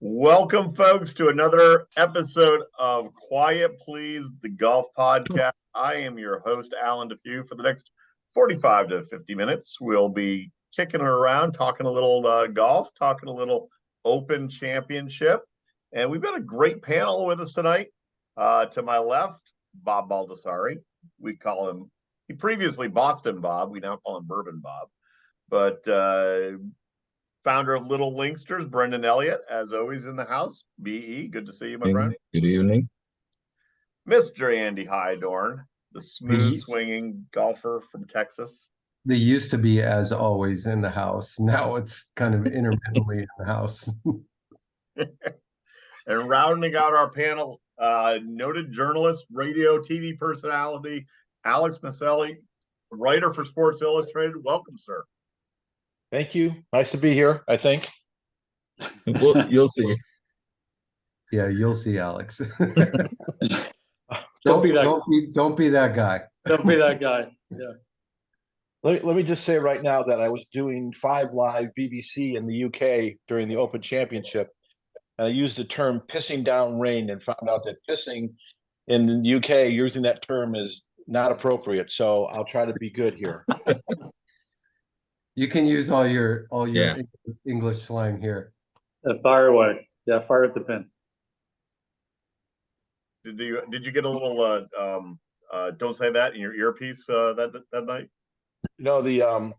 Welcome, folks, to another episode of Quiet Please, the golf podcast. I am your host, Alan Depew. For the next 45 to 50 minutes, we'll be kicking it around, talking a little golf, talking a little Open Championship. And we've got a great panel with us tonight. To my left, Bob Baldessari. We call him, he previously Boston Bob. We now call him Bourbon Bob. But founder of Little Linksters, Brendan Elliott, as always in the house. BE, good to see you, my friend. Good evening. Mr. Andy Hydorn, the smooth swinging golfer from Texas. They used to be, as always, in the house. Now it's kind of intermittently in the house. And rounding out our panel, noted journalist, radio, TV personality, Alex Miceli, writer for Sports Illustrated. Welcome, sir. Thank you. Nice to be here, I think. Well, you'll see. Yeah, you'll see, Alex. Don't be that don't be that guy. Don't be that guy. Yeah. Let me just say right now that I was doing 5 Live BBC in the UK during the Open Championship. And I used the term pissing down rain and found out that pissing in the UK, using that term is not appropriate. So I'll try to be good here. You can use all your English slang here. Fire away. Yeah, fire at the pin. Did you get a little don't say that in your earpiece that night? No, the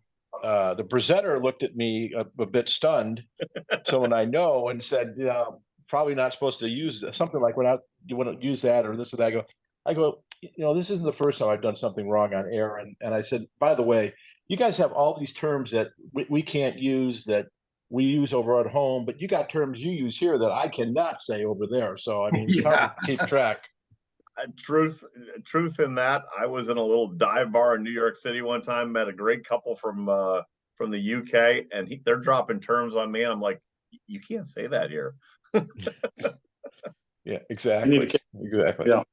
presenter looked at me a bit stunned. Someone I know and said, probably not supposed to use something like you want to use that or this or that. I go, this isn't the first time I've done something wrong on air. And I said, by the way, you guys have all these terms that we can't use that we use over at home, but you got terms you use here that I cannot say over there. So, I mean, it's hard to keep track. Truth in that, I was in a little dive bar in New York City one time, met a great couple from the UK, and they're dropping terms on me, and I'm like, you can't say that here. Yeah, exactly. Yeah.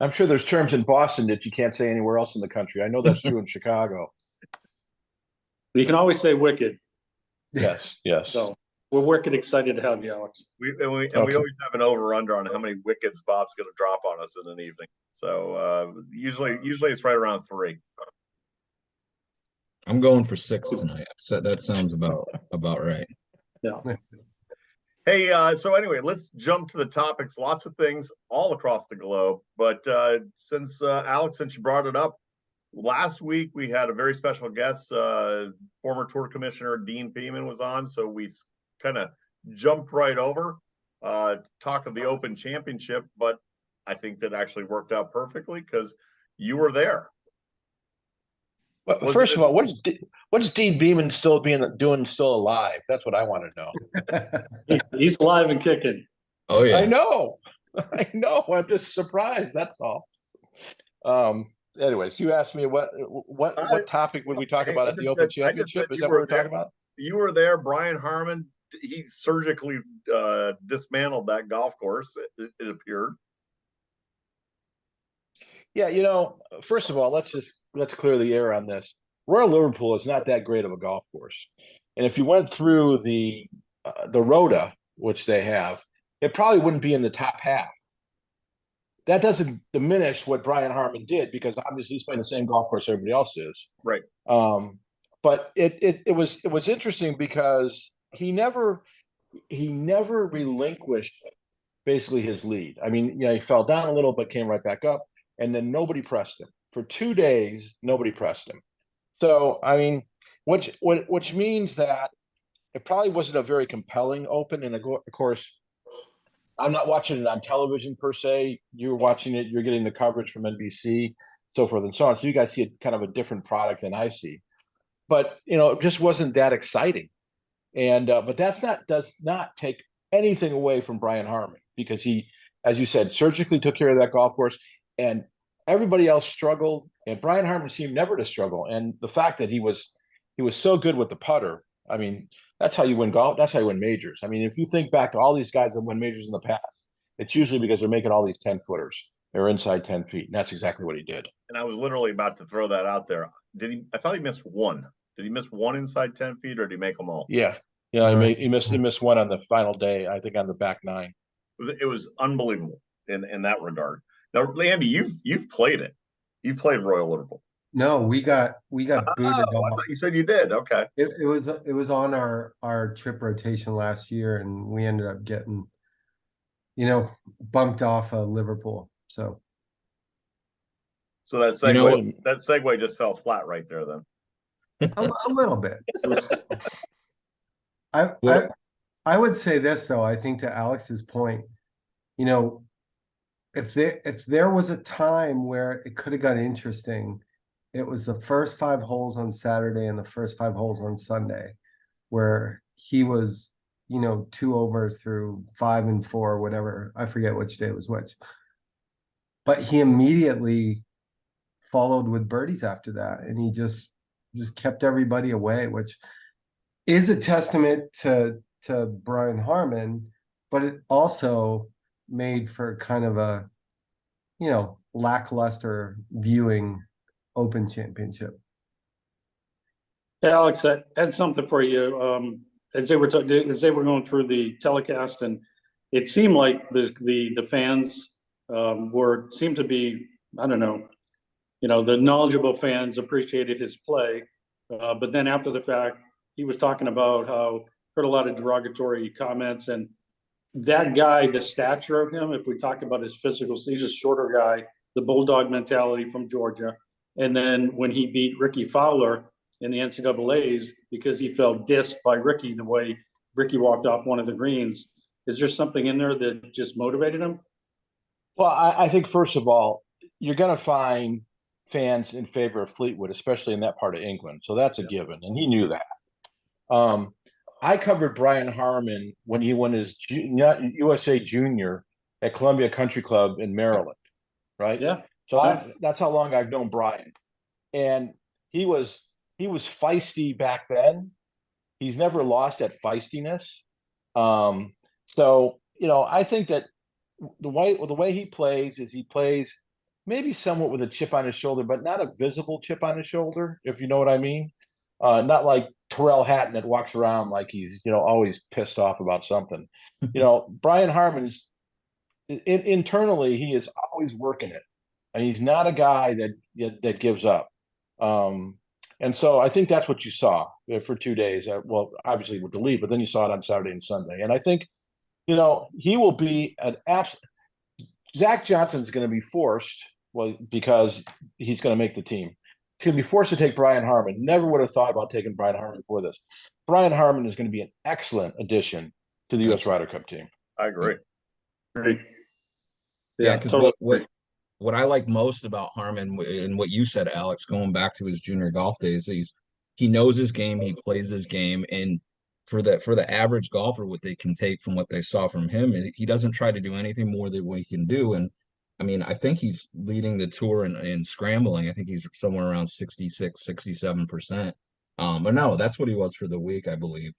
I'm sure there's terms in Boston that you can't say anywhere else in the country. I know that's true in Chicago. You can always say wicked. Yes. So we're wicked excited to have you, Alex. We always have an over-under on how many wickets Bob's going to drop on us in an evening. So usually it's right around 3. I'm going for 6 tonight. So that sounds about right. Yeah. Hey, so anyway, let's jump to the topics. Lots of things all across the globe. But since Alex, since you brought it up, last week we had a very special guest, former Tour Commissioner Dean Peeman was on. So we kind of jumped right over talk of the Open Championship. But I think that actually worked out perfectly because you were there. Well, first of all, what's Dean Beeman doing still alive? That's what I want to know. He's alive and kicking. Oh yeah, I know. I'm just surprised. That's all. Anyways, you asked me what topic would we talk about at the Open Championship? Is that what we're talking about? You were there. Brian Harmon, he surgically dismantled that golf course. It appeared. Yeah, first of all, let's clear the air on this. Royal Liverpool is not that great of a golf course, and if you went through the Rota, which they have, it probably wouldn't be in the top half. That doesn't diminish what Brian Harmon did because obviously he's playing the same golf course everybody else is. Right. But it was interesting because he never relinquished basically his lead. I mean, he fell down a little but came right back up. And then nobody pressed him for 2 days. Nobody pressed him. So I mean, which means that it probably wasn't a very compelling Open. And of course, I'm not watching it on television per se. You're watching it. You're getting the coverage from NBC, so forth and so on. So you guys see kind of a different product than I see. But it just wasn't that exciting. And but does not take anything away from Brian Harmon because he, as you said, surgically took care of that golf course. And everybody else struggled, and Brian Harmon seemed never to struggle. And the fact that he was so good with the putter, I mean, that's how you win golf. That's how you win majors. I mean, if you think back to all these guys that win majors in the past, it's usually because they're making all these 10-footers. They're inside 10 feet, and that's exactly what he did. And I was literally about to throw that out there. I thought he missed one. Did he miss one inside 10 feet, or did he make them all? Yeah, Yeah, Right. he missed one on the final day, I think on the back nine. It was unbelievable in that regard. Now, Andy, you've played it. You've played Royal Liverpool. No, we got Oh, booted I off. thought you said you did. Okay. It was on our trip rotation last year, and we ended up getting, bumped off of Liverpool. So So that You know segue that segue just fell flat right there then. a little bit. I Well- I would say this though. I think to Alex's point, you know, if there was a time where it could have got interesting, it was the first 5 holes on Saturday and the first 5 holes on Sunday, where he was, 2 over through 5 and 4, whatever. I forget which day was which. But he immediately followed with birdies after that, and he just kept everybody away, which is a testament to Brian Harmon, but it also made for kind of a, lackluster viewing Open Championship. Hey, Alex, I had something for you. As they were going through the telecast, and it seemed like the fans seemed to be, I don't know, the knowledgeable fans appreciated his play, but then after the fact, he was talking about how heard a lot of derogatory comments, and that guy, the stature of him, if we talk about his physical, he's a shorter guy, the bulldog mentality from Georgia. And then when he beat Ricky Fowler in the NCAAs, because he felt dissed by Ricky the way Ricky walked off one of the greens, is there something in there that just motivated him? Well, I think first of all, you're going to find fans in favor of Fleetwood, especially in that part of England. So that's a given, and he knew that. I covered Brian Harmon when he won his USA Junior at Columbia Country Club in Maryland, right? Yeah. So that's how long I've known Brian, and he was feisty back then. He's never lost at feistiness. So I think that the way he plays is he plays maybe somewhat with a chip on his shoulder, but not a visible chip on his shoulder, if you know what I mean. Not like Terrell Hatton that walks around like he's always pissed off about something. Brian Harmon's internally, he is always working it, and he's not a guy that gives up. And so I think that's what you saw for 2 days. Well, obviously with the lead, but then you saw it on Saturday and Sunday. And I think he will be an absolute. Zach Johnson's going to be forced, because he's going to make the team. He's going to be forced to take Brian Harmon. Never would have thought about taking Brian Harmon before this. Brian Harmon is going to be an excellent addition to the U.S. Ryder Cup team. I agree. Great. Yeah, because totally. what I like most about Harmon and what you said, Alex, going back to his junior golf days, he knows his game, he plays his game, and for the average golfer, what they can take from what they saw from him is he doesn't try to do anything more than what he can do. And I mean, I think he's leading the tour in scrambling. I think he's somewhere around 66, 67%. But no, that's what he was for the week, I believe.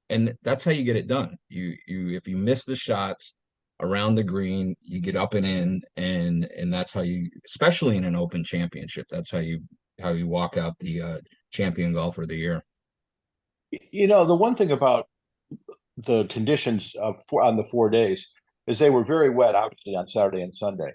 And that's how you get it done. You if you miss the shots around the green, you get up and in, and that's how you, especially in an Open Championship, that's how you walk out the champion golfer of the year. The one thing about the conditions on the 4 days is they were very wet, obviously, on Saturday and Sunday.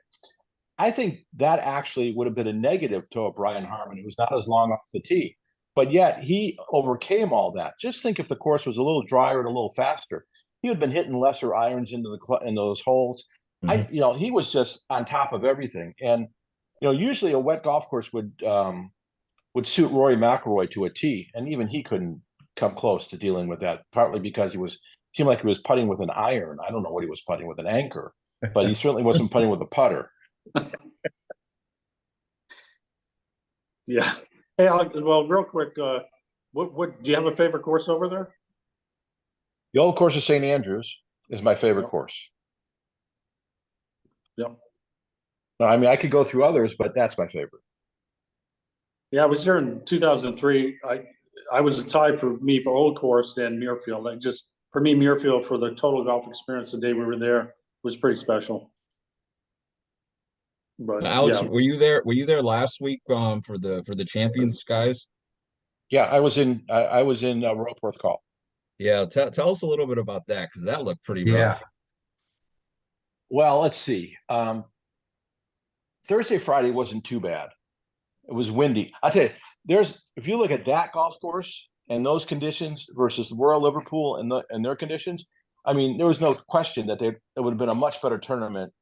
I think that actually would have been a negative to a Brian Harmon, who's not as long off the tee, but yet he overcame all that. Just think if the course was a little drier and a little faster, he would have been hitting lesser irons into in those holes. Mhm. He was just on top of everything. And usually a wet golf course would suit Rory McIlroy to a tee, and even he couldn't come close to dealing with that. Partly because seemed like he was putting with an iron. I don't know what he was putting with, an anchor, but he certainly wasn't putting with a putter. Yeah. Hey, Alex, well, real quick, what do you have a favorite course over there? The old course of St. Andrews is my favorite course. Yep. No, I mean, I could go through others, but that's my favorite. Yeah, I was there in 2003. I was a tie for Old Course and Muirfield. For me, Muirfield, for the total golf experience the day we were there, was pretty special. But Alex, yeah. were you there? Were you there last week for the Champions guys? Yeah, I was in Royal Porth Call. Yeah, tell us a little bit about that because that looked pretty Yeah. rough. Well, let's see. Thursday, Friday wasn't too bad. It was windy. I tell you, if you look at that golf course and those conditions versus the Royal Liverpool and their conditions, I mean, there was no question that it would have been a much better tournament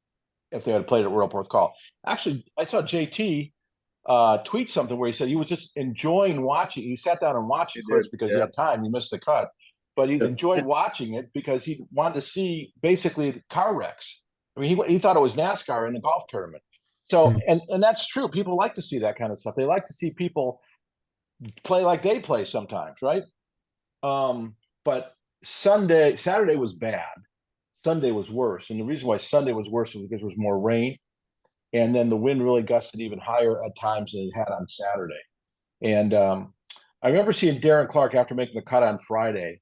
if they had played at Royal Porth Call. Actually, I saw JT tweet something where he said he was just enjoying watching. He sat down and watched it, of course, because he had time. He missed the cut, but he enjoyed watching it because he wanted to see basically car wrecks. I mean, he thought it was NASCAR in the golf tournament. So, and that's true. People like to see that kind of stuff. They like to see people play like they play sometimes, right? But Saturday was bad. Sunday was worse. And the reason why Sunday was worse was because there was more rain. And then the wind really gusted even higher at times than it had on Saturday. And I remember seeing Darren Clark after making the cut on Friday,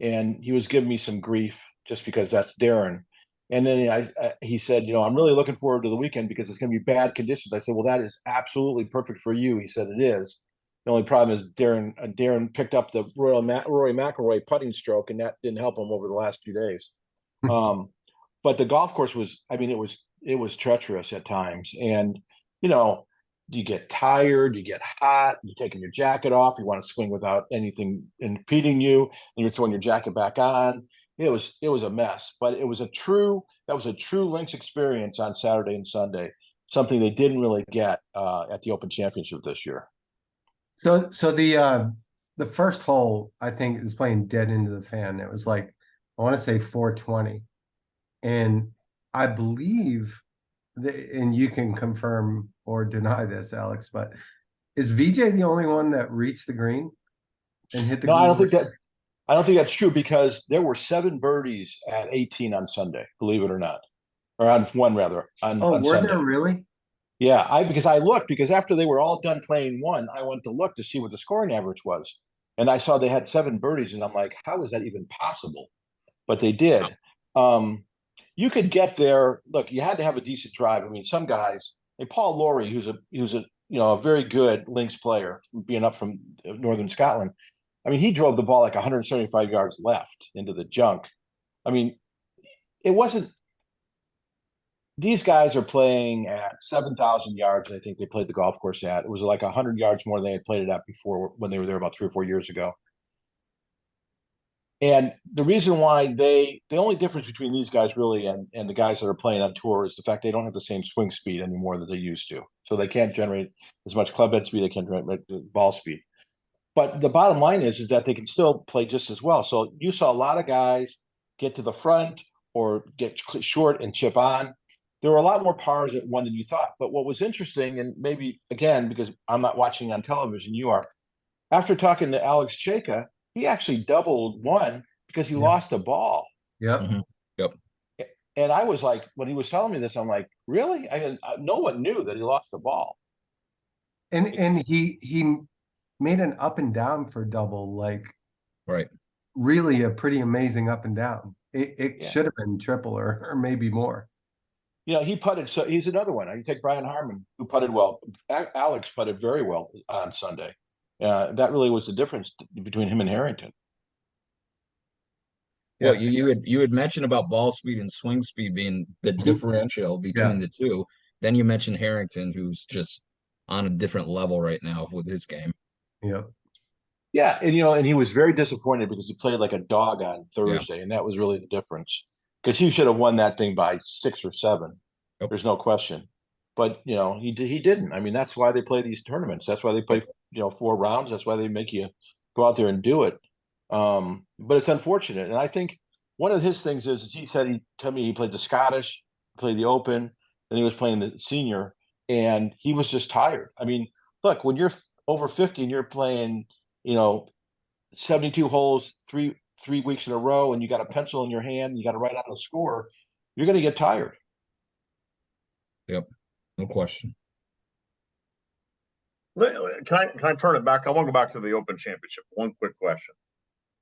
and he was giving me some grief just because that's Darren. And then he said, I'm really looking forward to the weekend because it's going to be bad conditions. I said, well, that is absolutely perfect for you. He said, it is. The only problem is Darren picked up the Rory McIlroy putting stroke, and that didn't help him over the last few days. But the golf course was, I mean, it was treacherous at times. And, you get tired, you get hot, you're taking your jacket off, you want to swing without anything impeding you, and you're throwing your jacket back on. It was a mess, but that was a true links experience on Saturday and Sunday, something they didn't really get at the Open Championship this year. So the first hole, I think, is playing dead into the fan. It was like, I want to say 420. And I believe and you can confirm or deny this, Alex, but is VJ the only one that reached the green and hit the green? I don't think that's true because there were 7 birdies at 18 on Sunday, believe it or not. Or on one rather. On were Sunday. there really? Yeah, because after they were all done playing one, I went to look to see what the scoring average was. And I saw they had 7 birdies, and I'm like, how is that even possible? But they did. You could get there. Look, you had to have a decent drive. I mean, some guys, like Paul Lawrie, who's a very good links player, being up from northern Scotland. I mean, he drove the ball like 175 yards left into the junk. I mean, it wasn't. These guys are playing at 7,000 yards. I think they played the golf course at. It was like 100 yards more than they had played it at before when they were there about 3 or 4 years ago. And the reason why the only difference between these guys really and the guys that are playing on tour is the fact they don't have the same swing speed anymore that they used to. So they can't generate as much club head speed, they can't generate the ball speed. But the bottom line is that they can still play just as well. So you saw a lot of guys get to the front or get short and chip on. There were a lot more pars at one than you thought. But what was interesting, and maybe, again, because I'm not watching on television, you are, after talking to Alex Cheka, he actually doubled one because he lost a ball. Yep. Mm-hmm. Yep. And I was like, when he was telling me this, I'm like, really? I mean, no one knew that he lost the ball. And he made an up and down for double, like right. Really a pretty amazing up and down. It should have been triple or maybe more. He putted. So he's another one. You take Brian Harmon, who putted well. Alex putted very well on Sunday. That really was the difference between him and Harrington. Yeah, well, you had mentioned about ball speed and swing speed being the differential between the two. Then you mentioned Harrington, who's just on a different level right now with his game. Yeah. Yeah, and he was very disappointed because he played like a dog on Thursday, and that was really the difference. Because he should have won that thing by 6 or 7. Yep. There's no question. But he didn't. I mean, that's why they play these tournaments. That's why they play 4 rounds. That's why they make you go out there and do it. But it's unfortunate. And I think one of his things is he told me he played the Scottish, played the Open, and he was playing the Senior, and he was just tired. I mean, look, when you're over 50 and you're playing, 72 holes, three weeks in a row, and you got a pencil in your hand, you got to write out the score, you're going to get tired. Yep, no question. Can I turn it back? I want to go back to the Open Championship. One quick question.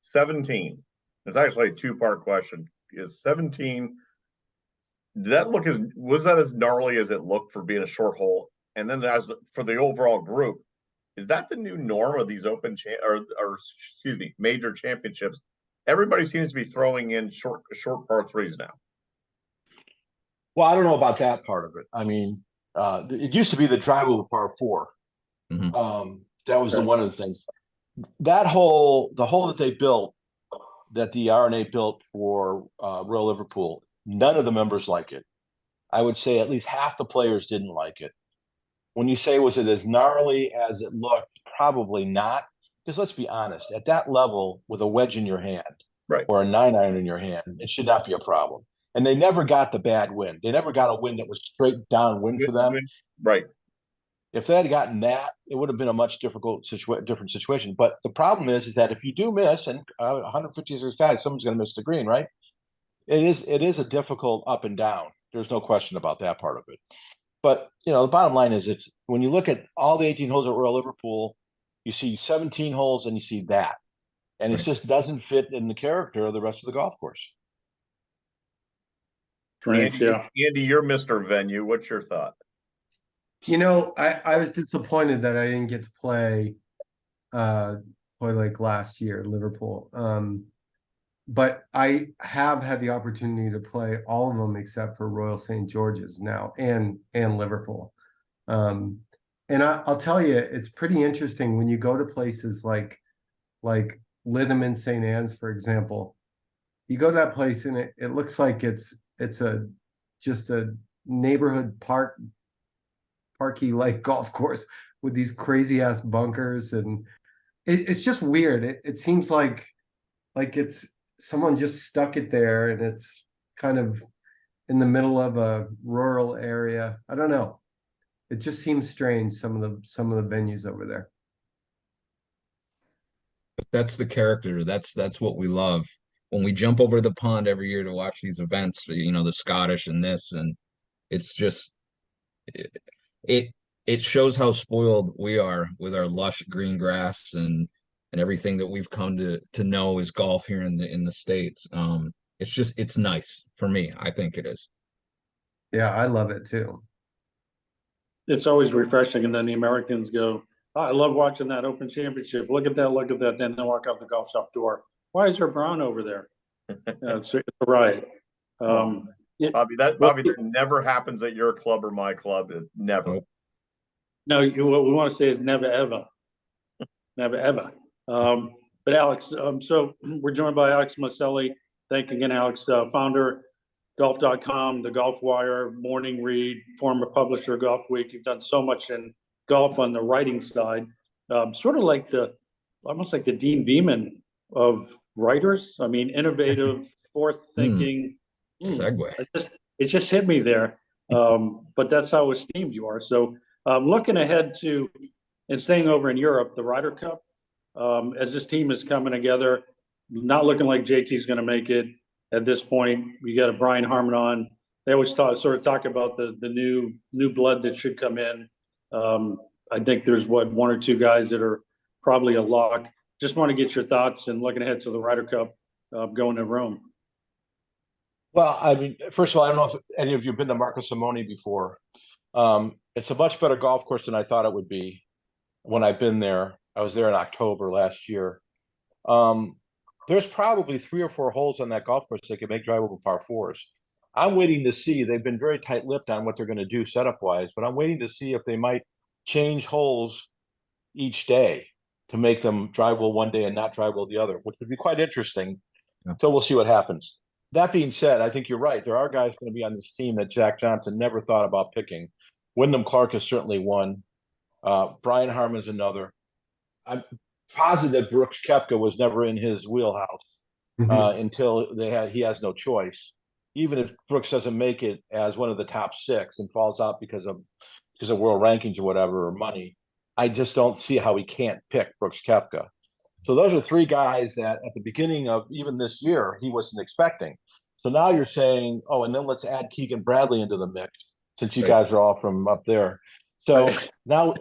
17. It's actually a 2-part question. Is 17? Was that as gnarly as it looked for being a short hole? And then as for the overall group, is that the new norm of these major championships? everybody seems to be throwing in short par threes now. Well, I don't know about that part of it. I mean, it used to be the drivable par 4. Mhm. That was one of the things. The hole that they built, that the R&A built for Royal Liverpool, none of the members like it. I would say at least half the players didn't like it. When you say, was it as gnarly as it looked? Probably not. Because let's be honest, at that level, with a wedge in your hand, Right. or a 9-iron in your hand, it should not be a problem. And they never got the bad wind. They never got a wind that was straight downwind for them. Right. If they had gotten that, it would have been a much different situation. But the problem is that if you do miss, and 156 guys, someone's going to miss the green, right? It is a difficult up and down. There's no question about that part of it. But the bottom line is, it's when you look at all the 18 holes at Royal Liverpool, you see 17 holes and you see that, and it just doesn't fit in the character of the rest of the golf course. Frank, Andy, yeah. Andy, you're Mr. Venue. What's your thought? I was disappointed that I didn't get to play like last year, Liverpool. But I have had the opportunity to play all of them except for Royal St. George's now and Liverpool. And I'll tell you, it's pretty interesting when you go to places like Lytham and St. Anne's, for example. You go to that place and it looks like it's just a neighborhood parky like golf course with these crazy ass bunkers, and it's just weird. It seems like it's someone just stuck it there, and it's kind of in the middle of a rural area. I don't know. It just seems strange, some of the venues over there. But that's the character. That's what we love. When we jump over the pond every year to watch these events, the Scottish and this, and it's just it shows how spoiled we are with our lush green grass and everything that we've come to know as golf here in the States. It's nice for me. I think it is. Yeah, I love it too. It's always refreshing, and then the Americans go, "Oh, I love watching that Open Championship. Look at that, look at that." Then they walk out the golf shop door. Why is there brown over there? It's a riot. Bobby, that never happens at your club or my club. It never. No, what we want to say is never ever, never ever. But Alex, so we're joined by Alex Miceli. Thank you again, Alex, founder, golf.com, the Golf Wire, Morning Read, former publisher of Golf Week. You've done so much in golf on the writing side, sort of like almost like the Dean Beeman of writers. I mean, innovative, forth thinking. Segue. It just hit me there. But that's how esteemed you are. So looking ahead to and staying over in Europe, the Ryder Cup, as this team is coming together, not looking like JT's going to make it at this point. You got a Brian Harmon on. They always sort of talk about the new blood that should come in. I think there's one or two guys that are probably a lock. Just want to get your thoughts and looking ahead to the Ryder Cup going to Rome. Well, I mean, first of all, I don't know if any of you have been to Marco Simone before. It's a much better golf course than I thought it would be when I've been there. I was there in October last year. There's probably 3 or 4 holes on that golf course that can make drivable par 4s. I'm waiting to see. They've been very tight-lipped on what they're going to do setup-wise, but I'm waiting to see if they might change holes each day to make them drivable one day and not drivable the other, which would be quite interesting. Yeah. So we'll see what happens. That being said, I think you're right. There are guys going to be on this team that Jack Johnson never thought about picking. Wyndham Clark is certainly one. Brian Harmon is another. I'm positive Brooks Koepka was never in his wheelhouse until he has no choice. Even if Brooks doesn't make it as one of the top 6 and falls out because of world rankings or whatever, or money, I just don't see how he can't pick Brooks Koepka. So those are 3 guys that at the beginning of even this year, he wasn't expecting. So now you're saying, oh, and then let's add Keegan Bradley into the mix, since you guys are all from up there. So now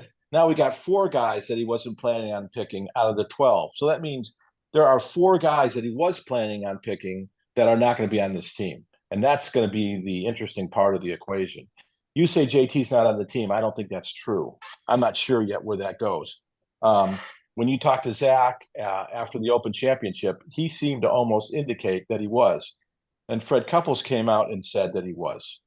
we got 4 guys that he wasn't planning on picking out of the 12. So that means there are 4 guys that he was planning on picking that are not going to be on this team. And that's going to be the interesting part of the equation. You say JT's not on the team. I don't think that's true. I'm not sure yet where that goes. when you talk to Zach after the Open Championship, he seemed to almost indicate that he was. And Fred Couples came out and said that he was.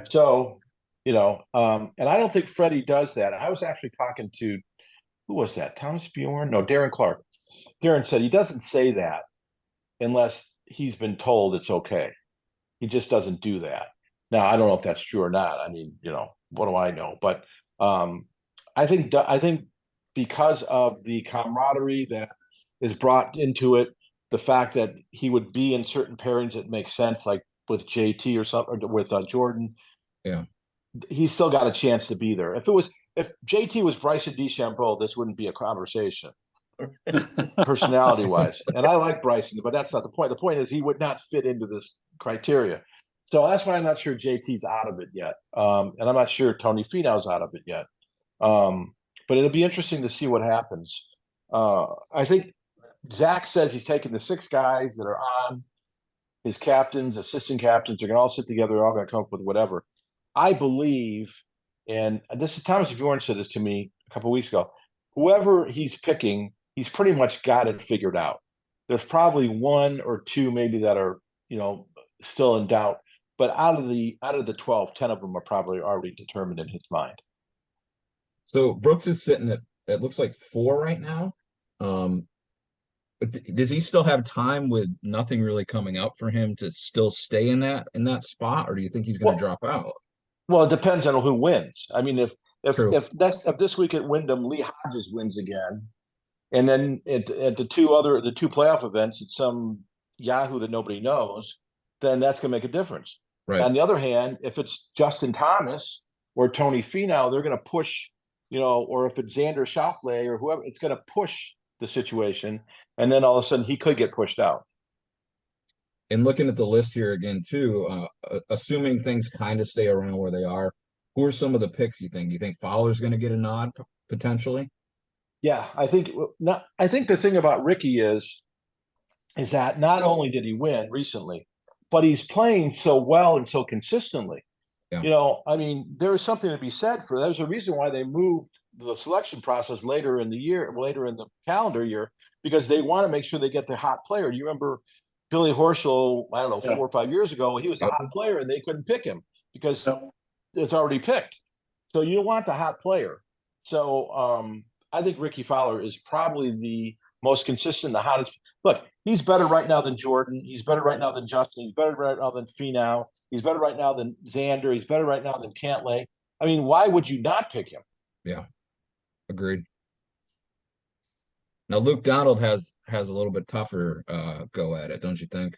So, and I don't think Freddie does that. I was actually talking to, who was that? Thomas Bjorn? No, Darren Clark. Darren said he doesn't say that unless he's been told it's okay. He just doesn't do that. Now, I don't know if that's true or not. I mean, what do I know? But I think because of the camaraderie that is brought into it, the fact that he would be in certain pairings that make sense, like with JT or something, or with Jordan, he's still got a chance to be there. If JT was Bryson DeChambeau, this wouldn't be a conversation, personality-wise. And I like Bryson, but that's not the point. The point is he would not fit into this criteria. So that's why I'm not sure JT's out of it yet. And I'm not sure Tony Finau's out of it yet. But it'll be interesting to see what happens. I think Zach says he's taking the 6 guys that are on, his captains, assistant captains, they're going to all sit together, they're all going to come up with whatever. I believe, and this is Thomas Bjorn said this to me a couple of weeks ago, whoever he's picking, he's pretty much got it figured out. There's probably 1 or 2 maybe that are, still in doubt. But out of the 12, 10 of them are probably already determined in his mind. So Brooks is sitting at, it looks like 4 right now. But does he still have time with nothing really coming up for him to still stay in that spot, or do you think he's going to drop out? Well, it depends on who wins. I mean, if this week at Wyndham, Lee Hodges wins again, and then at the two playoff events, it's some Yahoo that nobody knows, then that's going to make a difference. Right. On the other hand, if it's Justin Thomas or Tony Finau, they're going to push, or if it's Xander Schauffele or whoever, it's going to push the situation, and then all of a sudden he could get pushed out. And looking at the list here again too, assuming things kind of stay around where they are, who are some of the picks you think? You think Fowler's going to get a nod potentially? Yeah, I think the thing about Ricky is that not only did he win recently, but he's playing so well and so consistently. Yeah. I mean, there is something to be said for that. There's a reason why they moved the selection process later in the calendar year, because they want to make sure they get the hot player. You remember Billy Horschel, I don't know, 4 or 5 years ago, he was a hot player and they couldn't pick him because it's already picked. So you want the hot player. So I think Ricky Fowler is probably the most consistent, the hottest. Look, he's better right now than Jordan. He's better right now than Justin. He's better right now than Finau. He's better right now than Xander. He's better right now than Cantlay. I mean, why would you not pick him? Yeah, agreed. Now Luke Donald has a little bit tougher go at it, don't you think?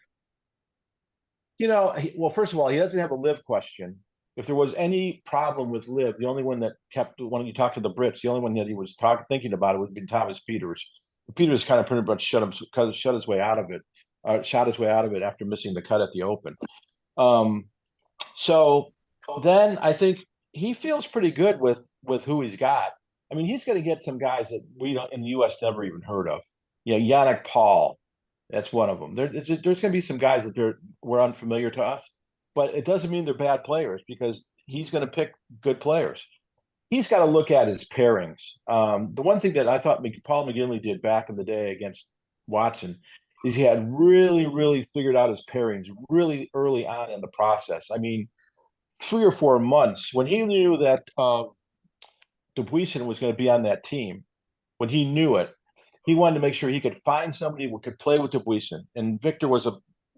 Well, first of all, he doesn't have a live question. If there was any problem with live, the only one that kept, when you talk to the Brits, the only one that he was thinking about it would be Thomas Peters. Peters kind of pretty much shot his way out of it after missing the cut at the Open. So then I think he feels pretty good with who he's got. I mean, he's going to get some guys that we don't in the U.S. never even heard of. Yannick Paul, that's one of them. There's going to be some guys that were unfamiliar to us, but it doesn't mean they're bad players because he's going to pick good players. He's got to look at his pairings. The one thing that I thought Paul McGinley did back in the day against Watson is he had really, really figured out his pairings really early on in the process. I mean, 3 or 4 months when he knew that Dubuisson was going to be on that team, when he knew it, he wanted to make sure he could find somebody who could play with Dubuisson. And Victor was a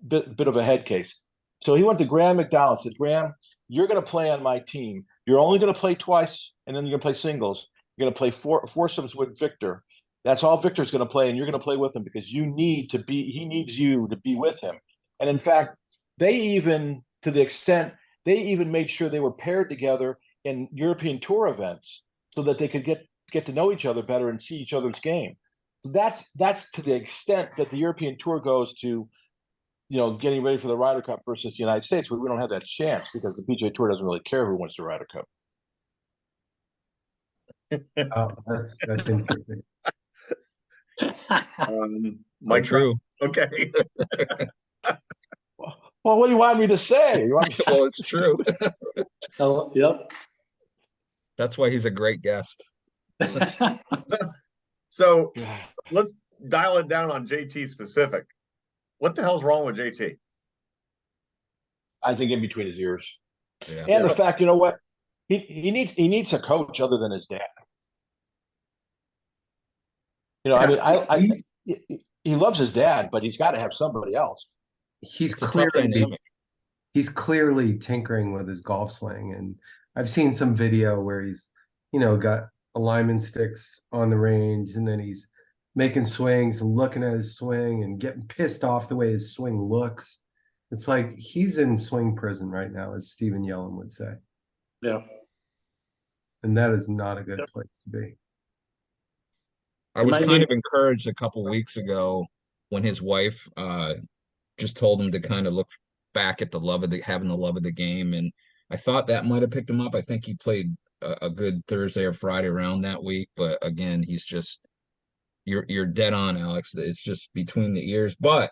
bit of a head case. So he went to Graham McDowell and said, Graham, you're going to play on my team. You're only going to play twice, and then you're going to play singles. You're going to play foursomes with Victor. That's all Victor's going to play, and you're going to play with him because he needs you to be with him. And in fact, they even made sure they were paired together in European Tour events so that they could get to know each other better and see each other's game. That's to the extent that the European Tour goes to, getting ready for the Ryder Cup versus the United States, where we don't have that chance because the PGA Tour doesn't really care who wins the Ryder Cup. Oh, that's interesting. Mike, true. Okay. Well, what do you want me to say? Well, it's true. Oh, yep. That's why he's a great guest. So let's dial it down on JT specific. What the hell's wrong with JT? I think in between his ears. Yeah. And the fact, you know what? He needs a coach other than his dad. You know, I mean, he loves his dad, but he's got to have somebody else. He's It's a tough clearly dynamic. he's clearly tinkering with his golf swing, and I've seen some video where he's, got alignment sticks on the range, and then he's making swings and looking at his swing and getting pissed off the way his swing looks. It's like he's in swing prison right now, as Stephen Yellen would say. Yeah. And that is not a good place to be. I was kind of encouraged a couple weeks ago when his wife just told him to kind of look back at having the love of the game, and I thought that might have picked him up. I think he played a good Thursday or Friday round that week, but again, he's just you're dead on, Alex. It's just between the ears. But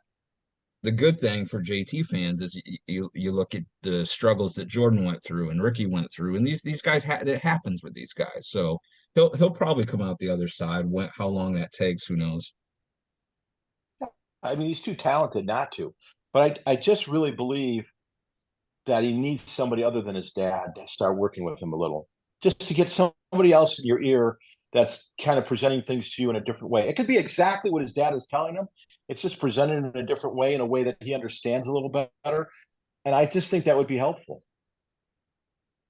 the good thing for JT fans is you look at the struggles that Jordan went through and Ricky went through, and these guys it happens with these guys. So he'll probably come out the other side. How long that takes, who knows? I mean, he's too talented not to. But I just really believe that he needs somebody other than his dad to start working with him a little, just to get somebody else in your ear that's kind of presenting things to you in a different way. It could be exactly what his dad is telling him. It's just presented in a different way, in a way that he understands a little better. And I just think that would be helpful.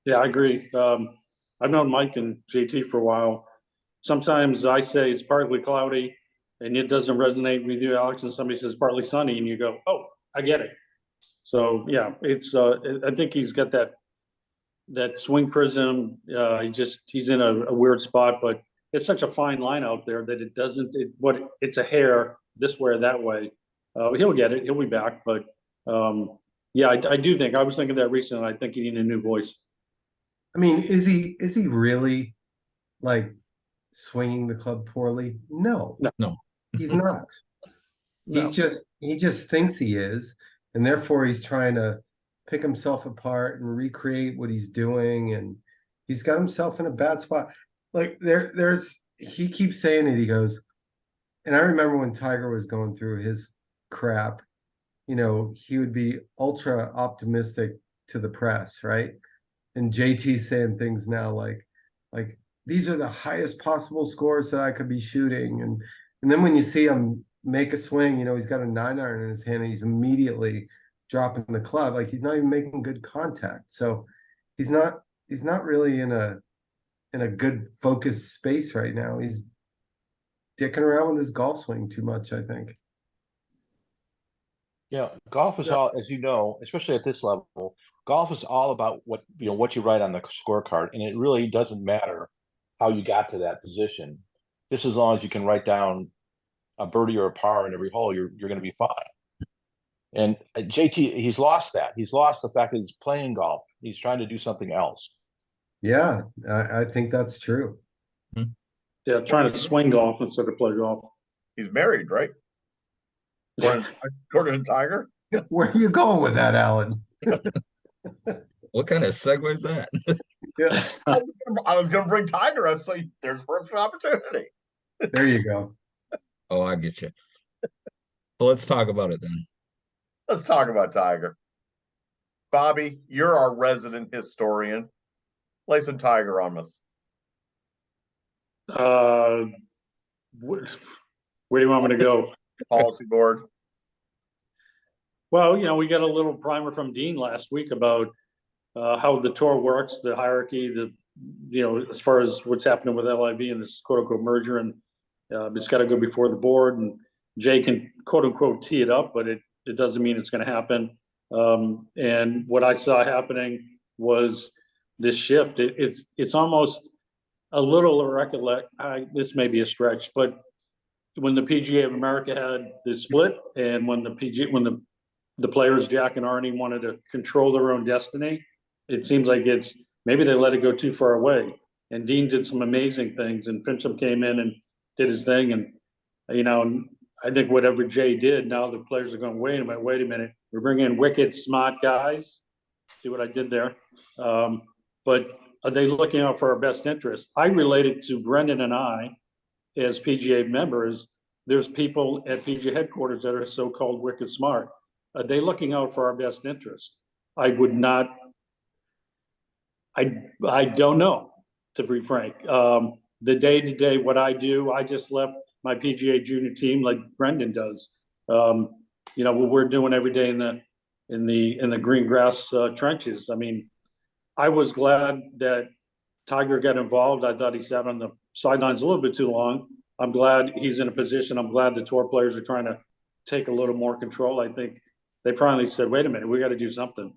Yeah, I agree. I've known Mike and JT for a while. Sometimes I say it's partly cloudy and it doesn't resonate with you, Alex, and somebody says partly sunny and you go, oh, I get it. So yeah, it's I think he's got that swing prism. He's in a weird spot, but it's such a fine line out there that it's a hair this way or that way. He'll get it. He'll be back. But yeah, I do think I was thinking that recently. I think he needs a new voice. I mean, is he really like swinging the club poorly? No, he's not. No. He just thinks he is, and therefore he's trying to pick himself apart and recreate what he's doing, and he's got himself in a bad spot. Like he keeps saying it. He goes, and I remember when Tiger was going through his crap, he would be ultra optimistic to the press, right? And JT's saying things now like these are the highest possible scores that I could be shooting, and then when you see him make a swing, he's got a 9-iron in his hand, and he's immediately dropping the club, like he's not even making good contact. So he's not really in a good focused space right now. He's dicking around with his golf swing too much, I think. Yeah, golf is all, as you know, especially at this level, golf is all about what you write on the scorecard, and it really doesn't matter how you got to that position. Just as long as you can write down a birdie or a par in every hole, you're going to be fine. And JT, he's lost that. He's lost the fact that he's playing golf. He's trying to do something else. Yeah, I think that's true. Yeah, trying to swing golf instead of play golf. He's married, right? According to Tiger. Where are you going with that, Alan? What kind of segue is that? Yeah, I was going to bring Tiger up, so there's an opportunity. there you go. Oh, I get you. So let's talk about it then. Let's talk about Tiger. Bobby, you're our resident historian. Lay some Tiger on us. Where do you want me to go? Policy board. Well, we got a little primer from Dean last week about how the tour works, the hierarchy, as far as what's happening with LIV and this quote unquote merger, and it's got to go before the board, and Jay can quote unquote tee it up, but it doesn't mean it's going to happen. And what I saw happening was this shift. It's almost a little recollect. This may be a stretch, but when the PGA of America had the split, and when the players Jack and Arnie wanted to control their own destiny, it seems like maybe they let it go too far away. And Dean did some amazing things, and Fincham came in and did his thing, and I think whatever Jay did, now the players are going, wait a minute, we're bringing in wicked smart guys. See what I did there? But are they looking out for our best interest? I related to Brendan and I, as PGA members, there's people at PGA headquarters that are so-called wicked smart. Are they looking out for our best interest? I would not. I don't know, to be frank. The day-to-day, what I do, I just left my PGA junior team like Brendan does. You know, what we're doing every day in the green grass trenches. I mean, I was glad that Tiger got involved. I thought he sat on the sidelines a little bit too long. I'm glad he's in a position. I'm glad the tour players are trying to take a little more control. I think they finally said, wait a minute, we got to do something.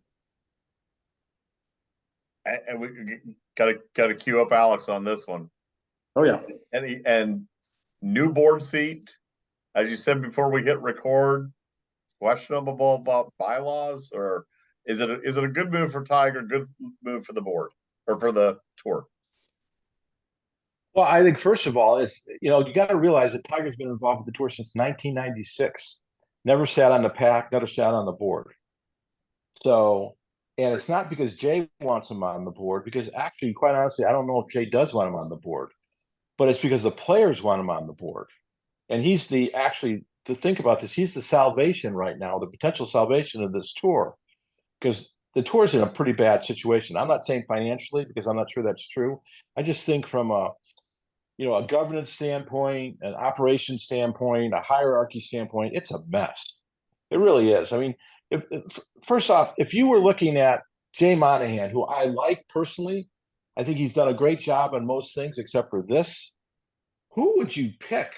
And we gotta queue up Alex on this one. Oh yeah. And new board seat, as you said before we hit record, questionable about bylaws, or is it a good move for Tiger, good move for the board or for the tour? Well, I think first of all, you got to realize that Tiger's been involved with the tour since 1996. Never sat on the pack, never sat on the board. So, and it's not because Jay wants him on the board, because actually, quite honestly, I don't know if Jay does want him on the board, but it's because the players want him on the board. And he's to think about this, he's the salvation right now, the potential salvation of this tour, because the tour's in a pretty bad situation. I'm not saying financially, because I'm not sure that's true. I just think from a governance standpoint, an operations standpoint, a hierarchy standpoint, it's a mess. It really is. I mean, first off, if you were looking at Jay Monahan, who I like personally, I think he's done a great job on most things except for this. Who would you pick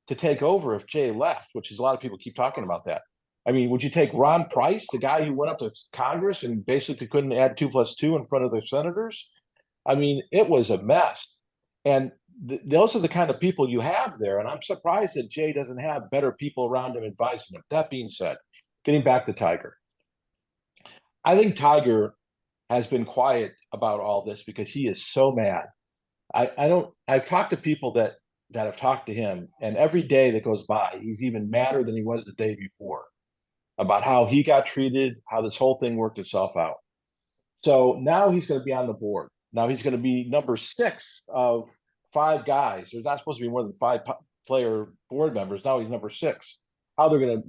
to take over if Jay left? Which is a lot of people keep talking about that. I mean, would you take Ron Price, the guy who went up to Congress and basically couldn't add 2 + 2 in front of the senators? I mean, it was a mess. And those are the kind of people you have there. And I'm surprised that Jay doesn't have better people around him advising him. That being said, getting back to Tiger, I think Tiger has been quiet about all this because he is so mad. I've talked to people that have talked to him, and every day that goes by, he's even madder than he was the day before about how he got treated, how this whole thing worked itself out. So now he's going to be on the board. Now he's going to be number 6 of 5 guys. There's not supposed to be more than 5 player board members. Now he's number 6. How they're going to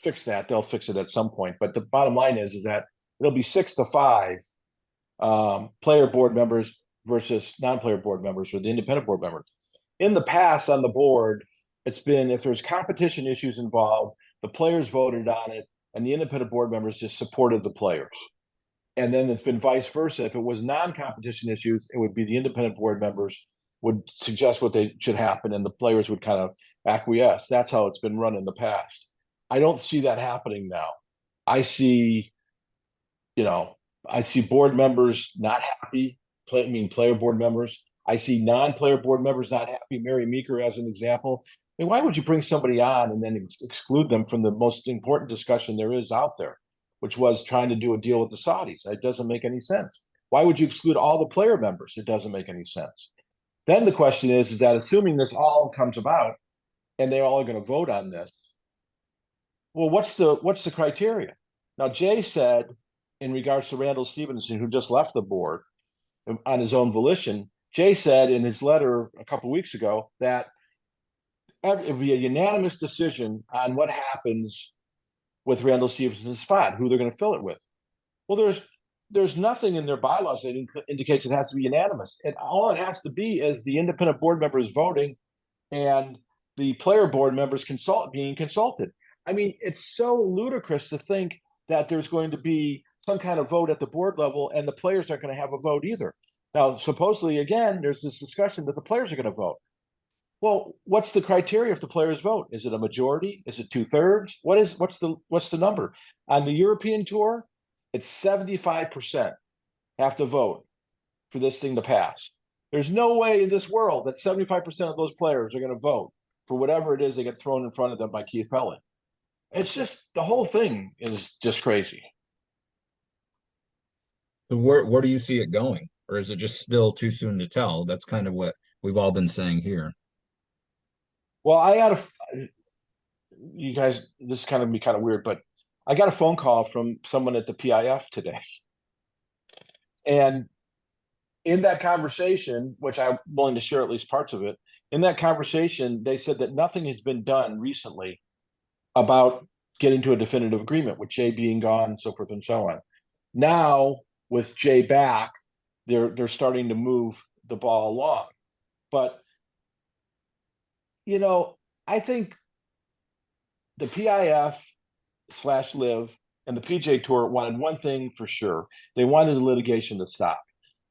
fix that, they'll fix it at some point. But the bottom line is that it'll be 6-5 player board members versus non-player board members, or the independent board members. In the past on the board, it's been, if there's competition issues involved, the players voted on it and the independent board members just supported the players. And then it's been vice versa. If it was non-competition issues, it would be the independent board members would suggest what they should happen and the players would kind of acquiesce. That's how it's been run in the past. I don't see that happening now. I see board members not happy, player board members. I see non-player board members not happy. Mary Meeker as an example. I mean, why would you bring somebody on and then exclude them from the most important discussion there is out there, which was trying to do a deal with the Saudis? It doesn't make any sense. Why would you exclude all the player members? It doesn't make any sense. Then the question is that assuming this all comes about and they all are going to vote on this, well, what's the criteria? Now, Jay said in regards to Randall Stevenson, who just left the board on his own volition, Jay said in his letter a couple of weeks ago that it would be a unanimous decision on what happens with Randall Stevenson's spot, who they're going to fill it with. Well, there's nothing in their bylaws that indicates it has to be unanimous. And all it has to be is the independent board members voting and the player board members being consulted. I mean, it's so ludicrous to think that there's going to be some kind of vote at the board level and the players aren't going to have a vote either. Now, supposedly, again, there's this discussion that the players are going to vote. Well, what's the criteria if the players vote? Is it a majority? Is it 2/3? What's the number? On the European Tour, it's 75% have to vote for this thing to pass. There's no way in this world that 75% of those players are going to vote for whatever it is they get thrown in front of them by Keith Pellett. It's just, the whole thing is just crazy. So where do you see it going? Or is it just still too soon to tell? That's kind of what we've all been saying here. Well, you guys, this is kind of weird, but I got a phone call from someone at the PIF today. And in that conversation, which I'm willing to share at least parts of it, in that conversation, they said that nothing has been done recently about getting to a definitive agreement with Jay being gone and so forth and so on. Now, with Jay back, they're starting to move the ball along. But, I think the PIF/Live and the PGA Tour wanted one thing for sure. They wanted the litigation to stop.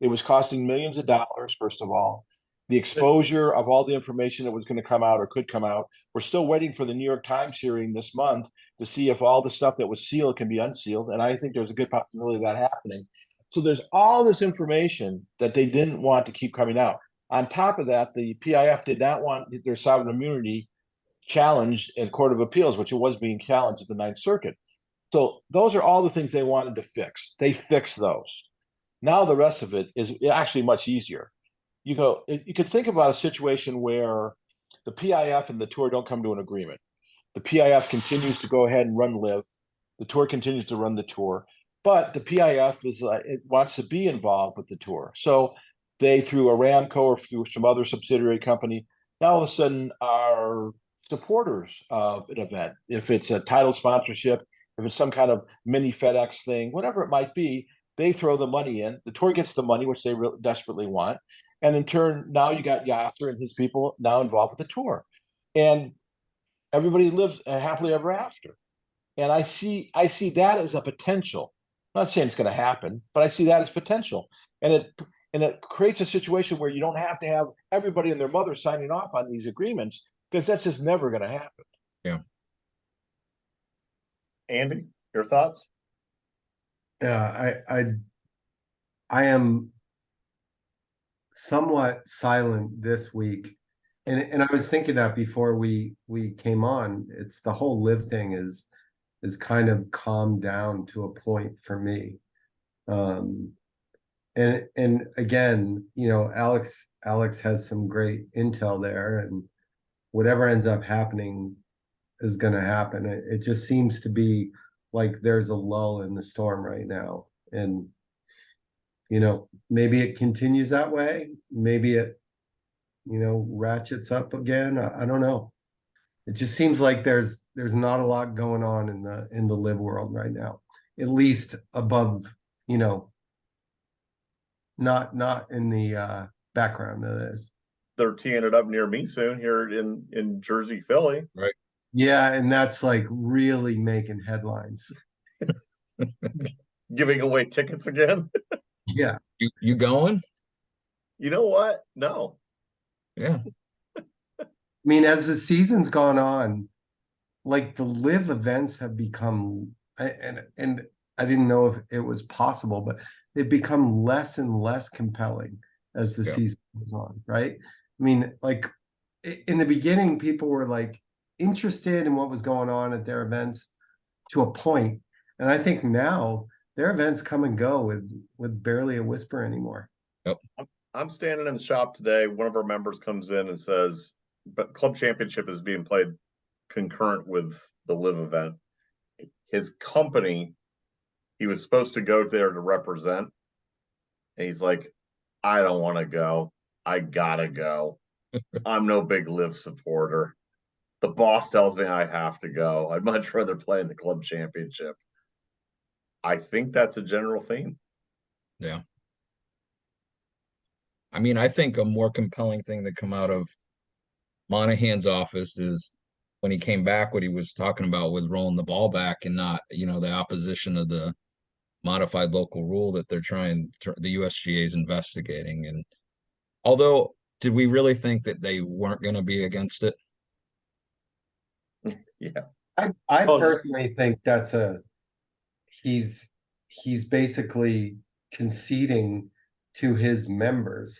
It was costing millions of dollars, first of all. The exposure of all the information that was going to come out or could come out. We're still waiting for the New York Times hearing this month to see if all the stuff that was sealed can be unsealed. And I think there's a good possibility of that happening. So there's all this information that they didn't want to keep coming out. On top of that, the PIF did not want their sovereign immunity challenged in Court of Appeals, which it was being challenged at the Ninth Circuit. So those are all the things they wanted to fix. They fixed those. Now the rest of it is actually much easier. You could think about a situation where the PIF and the tour don't come to an agreement. The PIF continues to go ahead and run Live. The tour continues to run the tour, but the PIF it wants to be involved with the tour. So they, through Aramco or through some other subsidiary company, now all of a sudden are supporters of an event. If it's a title sponsorship, if it's some kind of mini FedEx thing, whatever it might be, they throw the money in. The tour gets the money, which they desperately want. And in turn, now you got Yasser and his people now involved with the tour. And everybody lives happily ever after. And I see that as a potential. I'm not saying it's going to happen, but I see that as potential. And it creates a situation where you don't have to have everybody and their mother signing off on these agreements, because that's just never going to happen. Yeah. Andy, your thoughts? Yeah, I am somewhat silent this week. And I was thinking that before we came on. It's the whole Live thing is kind of calmed down to a point for me. And again, Alex has some great intel there, and whatever ends up happening is going to happen. It just seems to be like there's a lull in the storm right now. And, maybe it continues that way. Maybe it, ratchets up again. I don't know. It just seems like there's not a lot going on in the Live world right now, at least above, not in the background of this. They're teeing it up near me soon here in Jersey, Philly. Right. Yeah, and that's like really making headlines. Giving away tickets again. Yeah. You going? You know what? No. Yeah. I mean, as the season's gone on, like the Live events have become, and I didn't know if it was possible, but they've become less and less compelling as the season goes on, right? I mean, like in the beginning, people were like interested in what was going on at their events to a point. And I think now their events come and go with barely a whisper anymore. Yep. I'm standing in the shop today. One of our members comes in and says, but Club Championship is being played concurrent with the Live event. His company, he was supposed to go there to represent. And he's like, I don't want to go. I gotta go. I'm no big Live supporter. The boss tells me I have to go. I'd much rather play in the Club Championship. I think that's a general theme. Yeah. I mean, I think a more compelling thing to come out of Monahan's office is when he came back, what he was talking about with rolling the ball back and not, the opposition of the modified local rule that they're the USGA is investigating. And although, did we really think that they weren't going to be against it? Yeah. I personally think that's he's basically conceding to his members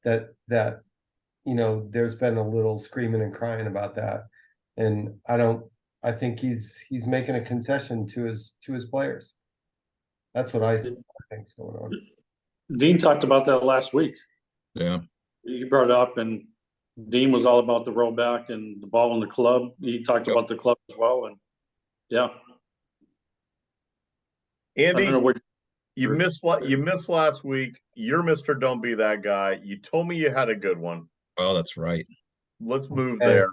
that there's been a little screaming and crying about that. And I think he's making a concession to his players. That's what I think's going on. Dean talked about that last week. Yeah. He brought it up, and Dean was all about the rollback and the ball in the club. He talked about the club as well, and yeah. Andy, you missed last week. You're Mr. Don't Be That Guy. You told me you had a good one. Oh, that's right. Let's move Okay. there.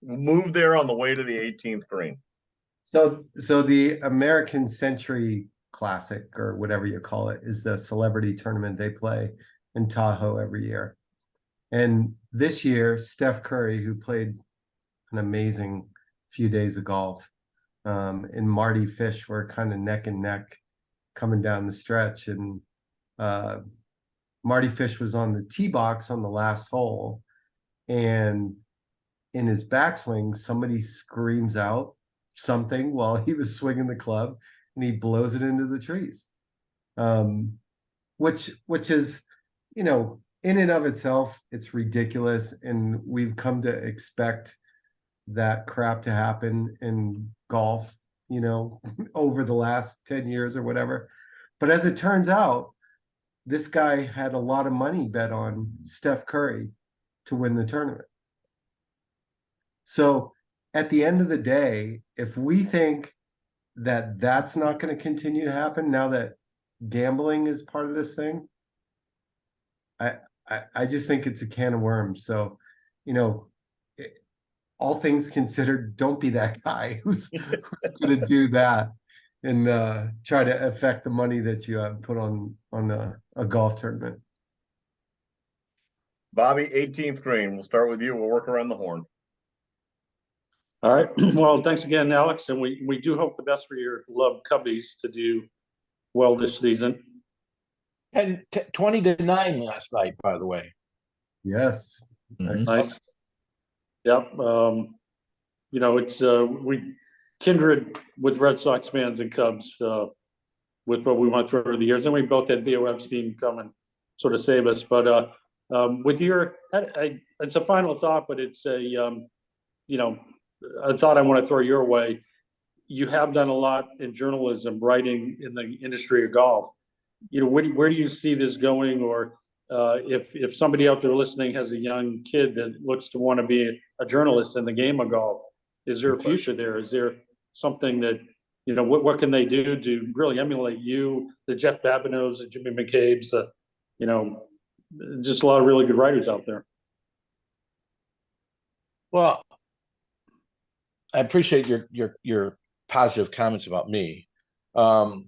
Move there on the way to the 18th green. So the American Century Classic, or whatever you call it, is the celebrity tournament they play in Tahoe every year. And this year, Steph Curry, who played an amazing few days of golf, and Marty Fish were kind of neck and neck coming down the stretch. And Marty Fish was on the tee box on the last hole, and in his backswing, somebody screams out something while he was swinging the club, and he blows it into the trees. Which is, you know, in and of itself, it's ridiculous, and we've come to expect that crap to happen in golf, you know, over the last 10 years or whatever. But as it turns out, this guy had a lot of money bet on Steph Curry to win the tournament. So at the end of the day, if we think that that's not going to continue to happen now that gambling is part of this thing, I just think it's a can of worms. So, you know, all things considered, don't be that guy who's going to do that and try to affect the money that you have put on a golf tournament. Bobby, 18th green. We'll start with you. We'll work around the horn. All right. Well, thanks again, Alex. And we do hope the best for your love Cubbies to do well this season. And 20-9 last night, by the way. Yes. Mhm. Nice. Yep. You know, it's we kindred with Red Sox fans and Cubs with what we went through over the years, and we both had Theo Epstein come and sort of save us. But with your, it's a final thought, but it's a you know, a thought I want to throw your way. You have done a lot in journalism, writing in the industry of golf. You know, where do you see this going? Or if somebody out there listening has a young kid that looks to want to be a journalist in the game of golf, is there a future there? Is there something that, you know, what can they do to really emulate you, the Jeff Babineaus, the Jimmy McCabe's, you know, just a lot of really good writers out there. Well, I appreciate your positive comments about me. I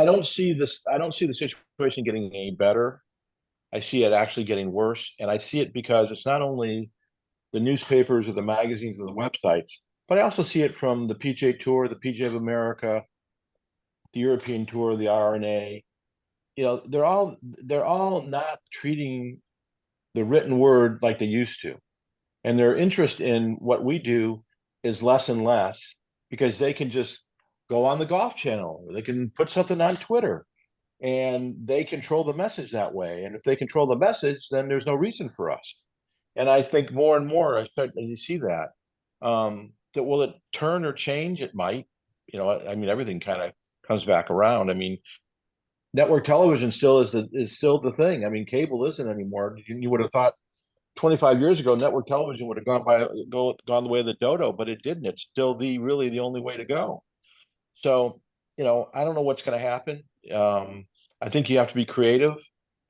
don't see this. I don't see the situation getting any better. I see it actually getting worse, and I see it because it's not only the newspapers or the magazines or the websites, but I also see it from the PGA Tour, the PGA of America, the European Tour, the R&A. You know, they're all not treating the written word like they used to, and their interest in what we do is less and less because they can just go on the Golf Channel, or they can put something on Twitter, and they control the message that way. And if they control the message, then there's no reason for us. And I think more and more, I start to see that. That will it turn or change? It might. You know, I mean, everything kind of comes back around. I mean, network television still is still the thing. I mean, cable isn't anymore. You would have thought 25 years ago, network television would have gone the way of the dodo, but it didn't. It's still really the only way to go. So, you know, I don't know what's going to happen. I think you have to be creative.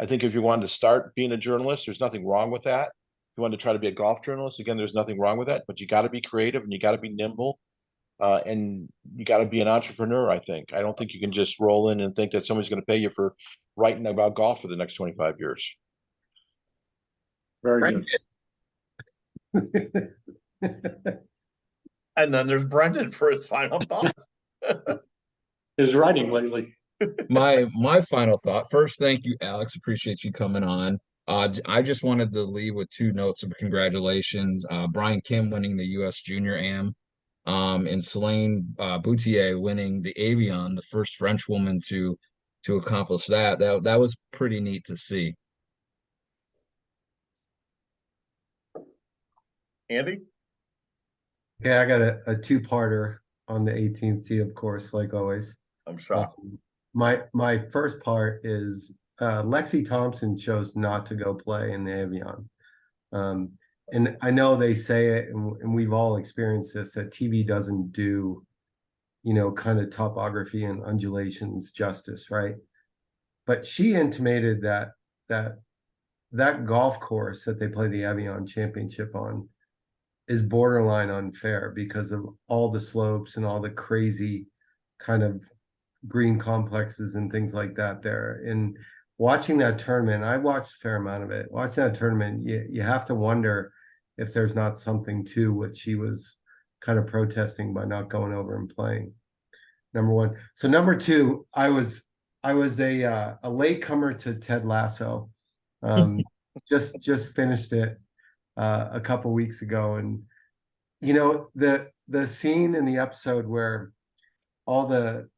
I think if you wanted to start being a journalist, there's nothing wrong with that. If you want to try to be a golf journalist, again, there's nothing wrong with that, but you got to be creative and you got to be nimble. And you got to be an entrepreneur, I think. I don't think you can just roll in and think that somebody's going to pay you for writing about golf for the next 25 years. Very Right. good. And then there's Brendan for his final thoughts. His writing lately. My final thought. First, thank you, Alex. Appreciate you coming on. I just wanted to leave with two notes of congratulations. Brian Kim winning the U.S. Junior Am, and Selene Boutier winning the Avion, the first French woman to accomplish that. That was pretty neat to see. Andy? Yeah, I got a two-parter on the 18th tee, of course, like always. I'm shocked. My first part is Lexi Thompson chose not to go play in the Avion. And I know they say it, and we've all experienced this, that TV doesn't do, you know, kind of topography and undulations justice, right? But she intimated that that golf course that they play the Avion Championship on is borderline unfair because of all the slopes and all the crazy kind of green complexes and things like that there. And watching that tournament, I watched a fair amount of it. Watching that tournament, you have to wonder if there's not something to what she was kind of protesting by not going over and playing. Number one. So number two, I was a latecomer to Ted Lasso. Just finished it a couple weeks ago, and you know the scene in the episode where all the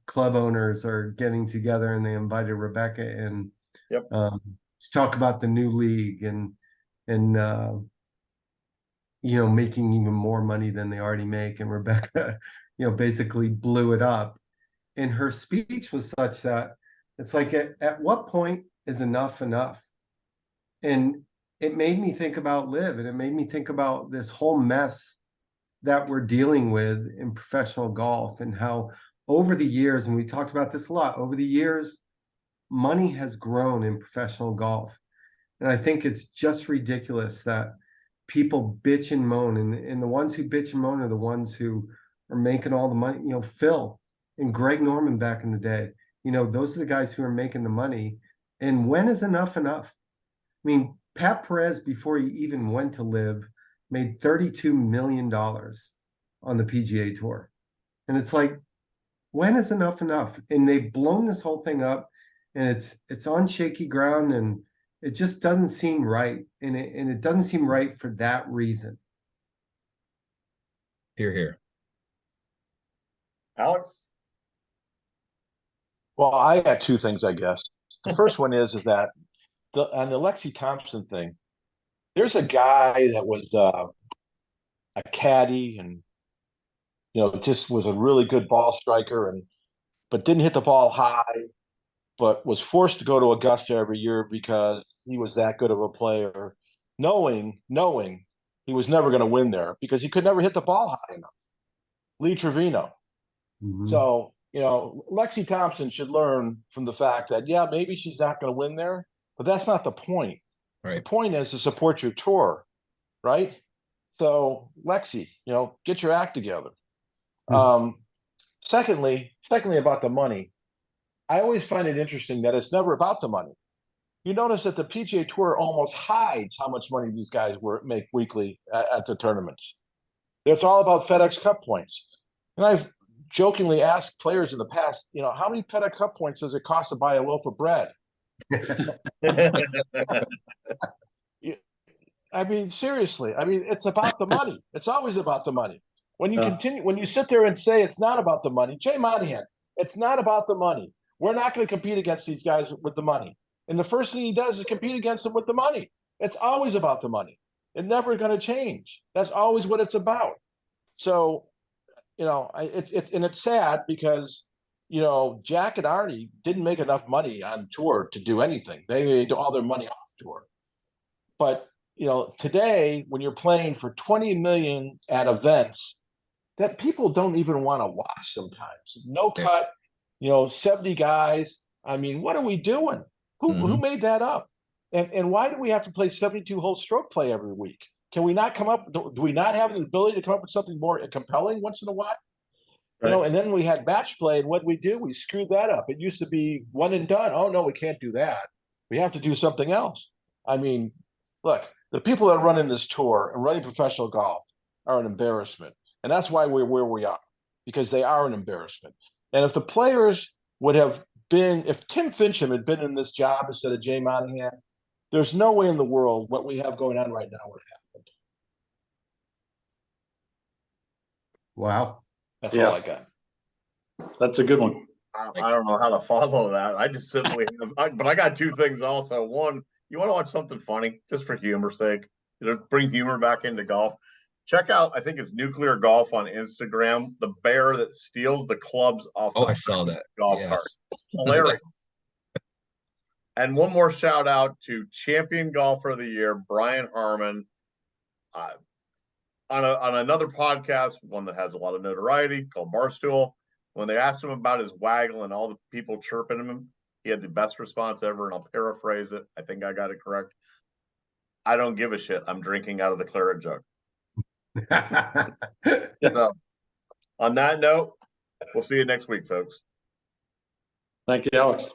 club owners are getting together and they invited Rebecca in to talk about the new league and you know, making even more money than they already make, and Rebecca you know, basically blew it up. And her speech was such that it's like, at what point is enough enough? And it made me think about Liv, and it made me think about this whole mess that we're dealing with in professional golf, and how over the years, and we talked about this a lot, over the years, money has grown in professional golf. And I think it's just ridiculous that people bitch and moan, and the ones who bitch and moan are the ones who are making all the money. You know, Phil and Greg Norman back in the day, you know, those are the guys who are making the money. And when is enough enough? I mean, Pat Perez, before he even went to Live, made $32 million on the PGA Tour. And it's like, when is enough enough? And they've blown this whole thing up, and it's on shaky ground, and it just doesn't seem right. And it doesn't seem right for that reason. Hear, hear. Alex? Well, I got two things, I guess. The first one is that on the Lexi Thompson thing, there's a guy that was a caddy, and you know, just was a really good ball striker, but didn't hit the ball high, but was forced to go to Augusta every year because he was that good of a player, knowing he was never going to win there because he could never hit the ball high enough. Lee Trevino. Mm-hmm. So, you know, Lexi Thompson should learn from the fact that, yeah, maybe she's not going to win there, but that's not the point. Right. The point is to support your tour, right? So, Lexi, you know, get your act together. Mm-hmm. Secondly, about the money, I always find it interesting that it's never about the money. You notice that the PGA Tour almost hides how much money these guys make weekly at the tournaments. It's all about FedEx Cup points. And I've jokingly asked players in the past, you know, how many FedEx Cup points does it cost to buy a loaf of bread? I mean, seriously, I mean, it's about the money. It's always about the money. When you sit there and say it's not about the money, Jay Monahan, it's not about the money. We're not going to compete against these guys with the money. And the first thing he does is compete against them with the money. It's always about the money. It's never going to change. That's always what it's about. So, you know, it's sad because, you know, Jack and Arnie didn't make enough money on tour to do anything. They made all their money off tour. But, you know, today when you're playing for 20 million at events that people don't even want to watch sometimes, no cut, you know, 70 guys. I mean, what are we doing? Who made that up? And why do we have to play 72-hole stroke play every week? Can we not come up? Do we not have the ability to come up with something more compelling once in a while? Right. You know, and then we had match play, and what we do? We screwed that up. It used to be one and done. Oh no, we can't do that. We have to do something else. I mean, look, the people that are running this tour and running professional golf are an embarrassment, and that's why we're where we are, because they are an embarrassment. And if the players would have been, if Tim Fincham had been in this job instead of Jay Monahan, there's no way in the world what we have going on right now would have happened. Wow. That's all I got. That's a good one. I don't know how to follow that. I just simply but I got two things also. One, you want to watch something funny just for humor's sake, just bring humor back into golf. Check out, I think it's Nuclear Golf on Instagram, the bear that steals the clubs off. I saw that. Golf cart. Hilarious. And one more shout out to Champion Golfer of the Year, Brian Harmon. On another podcast, one that has a lot of notoriety called Barstool, when they asked him about his waggle and all the people chirping him, he had the best response ever, and I'll paraphrase it. I think I got it correct. I don't give a shit. I'm drinking out of the claret jug. So, on that note, we'll see you next week, folks. Thank you, Alex.